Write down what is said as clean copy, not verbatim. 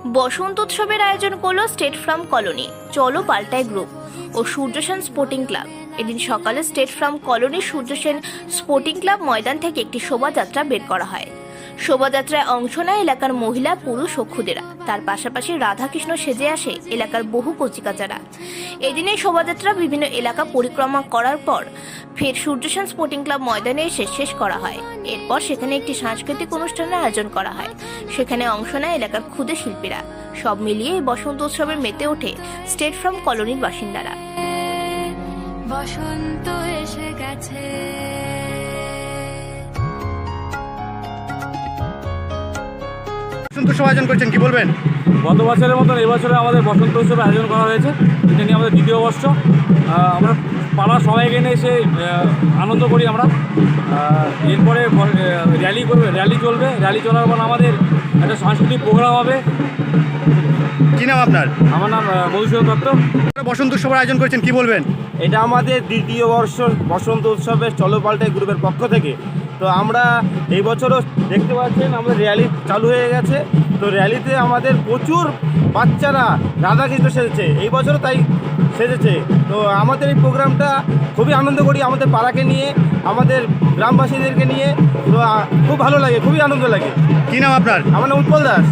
বসন্ত উৎসবের আয়োজন করল স্টেট ফার্ম কলোনি, চলো পাল্টায় গ্রুপ ও সূর্যসেন স্পোর্টিং ক্লাব। এদিন সকালে state farm colony Surya Sen sporting club ময়দান থেকে একটি শোভাযাত্রা বের করা হয়। শোভাযাত্রায় অংশ নেয় এলাকার মহিলা, পুরুষ ও ক্ষুদেরা। তার পাশাপাশি রাধাকৃষ্ণ সেজে আসে এলাকার বহু কচিকাচারা। এদিনে শোভাযাত্রা বিভিন্ন এলাকা পরিক্রমা করার পর ফের সূর্যসেন স্পোর্টিং ক্লাব ময়দানে এসে শেষ করা হয়। এরপর সেখানে একটি সাংস্কৃতিক অনুষ্ঠানের আয়োজন করা হয়। সেখানে অংশ নেয় এলাকার ক্ষুদে শিল্পীরা। সব মিলিয়ে এই বসন্ত উৎসবে মেতে ওঠে স্টেট ফার্ম কলোনির বাসিন্দারা। বসন্ত এসে গেছে, বসন্ত উৎসব আয়োজন করছেন, কি বলবেন? গত বছরের মতন এবছরে আমাদের বসন্ত উৎসবের আয়োজন করা হয়েছে। এটা নিয়ে আমাদের দ্বিতীয় বর্ষ। আমরা পাড়ার সবাইকে নিয়ে এসে আনন্দ করি আমরা। এরপরে র্যালি চলবে। র্যালি চলার পর আমাদের একটা সাংস্কৃতিক প্রোগ্রাম হবে। কি নাম আপনার? আমার নাম মধুসূদন দত্ত। বসন্ত উৎসবের আয়োজন করছেন, কি বলবেন? এটা আমাদের দ্বিতীয় বর্ষ বসন্ত উৎসবের চলো পাল্টায় গ্রুপের পক্ষ থেকে। তো আমরা এই বছরও দেখতে পাচ্ছেন আমাদের র্যালি চালু হয়ে গেছে। তো র্যালিতে আমাদের প্রচুর বাচ্চারা রাধাকৃষ্ণ সেজেছে, এই বছরও তাই সেজেছে। তো আমাদের এই প্রোগ্রামটা খুবই আনন্দ করি, আমাদের পাড়াকে নিয়ে, আমাদের গ্রামবাসীদেরকে নিয়ে। তো খুব ভালো লাগে, খুবই আনন্দ লাগে। কি নাম আপনার? আমার নাম উৎপল দাস।